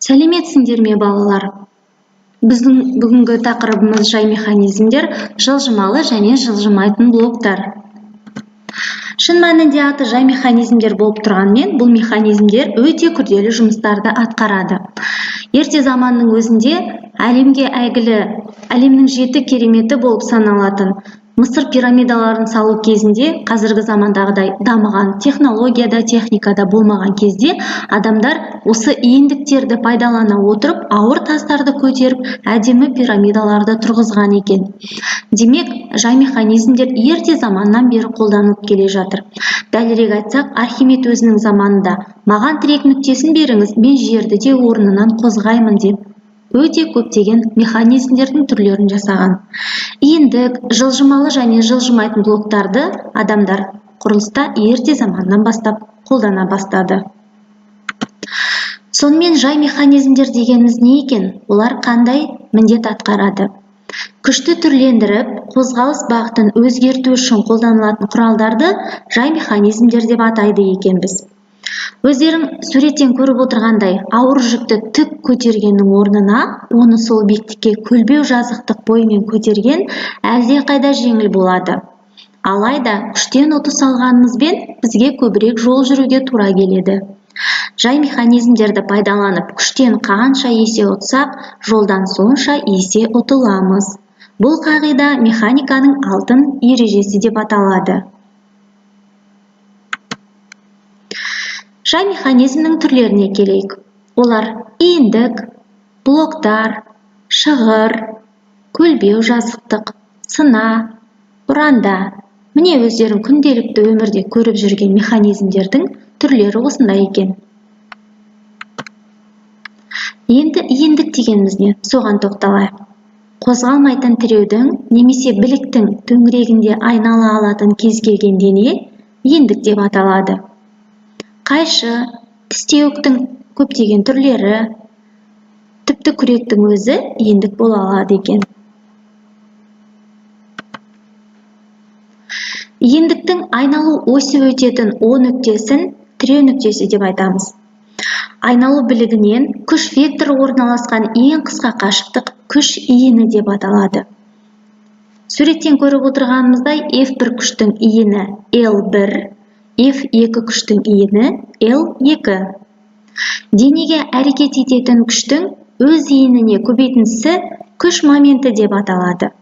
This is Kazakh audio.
Сәлеметсіңдер ме, балалар? Біздің бүгінгі тақырыбымыз жай механизмдер, жылжымалы және жылжымайтын блоктар. Шын мәнінде аты жай механизмдер болып тұрғанмен, бұл механизмдер өте күрделі жұмыстарды атқарады. Ерте заманның өзінде әлемге әйгілі, әлемнің 7 кереметі болып саналатын Мысыр пирамидаларын салу кезінде қазіргі замандағыдай дамыған технологияда, техникада болмаған кезде адамдар осы иіндіктерді пайдалана отырып, ауыр тастарды көтеріп, әдемі пирамидаларды тұрғызған екен. Демек, жай механизмдер ерте заманнан бері қолданылып келе жатыр. Дәлірек айтсақ, Архимед өзінің заманында маған тірек нүктесін беріңіз, мен жерді де орнынан қозғаймын деп өте көптеген механизмдердің түрлерін жасаған. Иіндік, жылжымалы және жылжымайтын блоктарды адамдар құрылыста ерте заманнан бастап қолдана бастады. Сонымен жай механизмдер дегеніміз не екен? Олар қандай міндет атқарады? Күшті түрлендіріп, қозғалыс бағытын өзгерту үшін қолданылатын құралдарды жай механизмдер деп атайды екенбіз. Өздерің суреттен көріп отырғандай, ауыр жүкті тік көтергеннің орнына, оны сол биіктікке көлбеу жазықтық бойымен көтерген әлде қайда жеңіл болады. Алайда, күштен ұтыс алғанымызбен бізге көбірек жол жүруге тура келеді. Жай механизмдерді пайдаланып, күштен қанша есе ұтсақ, жолдан сонша есе ұтыламыз. Бұл қағида механиканың алтын ережесі деп аталады. Жай механизмнің түрлеріне келейік. Олар иіндік, блоктар, шығыр, көлбеу жазықтық, сына, бұранда. Міне өздерің күнделікті өмірде көріп жүрген механизмдердің түрлері осындай екен. Енді иіндік дегеніміз не? Соған тоқталайық. Қозғалмайтын тіреудің немесе біліктің төңірегінде айнала алатын кез келген дене иіндік деп аталады. Қайшы, тістеуіктің көптеген түрлері, тіпті күректің өзі иіндік бола алады екен. Иіндіктің айналу осі өтетін О нүктесін тіреу нүктесі деп айтамыз. Айналу білігінен күш векторы орналасқан ең қысқа қашықтық күш иіні деп аталады. Суреттен көріп отырғанымыздай F1 күштің иіні L1, F2 күштің иіні L2. Денеге әрекет ететін күштің өз иініне көбейтіндісі күш моменті деп аталады.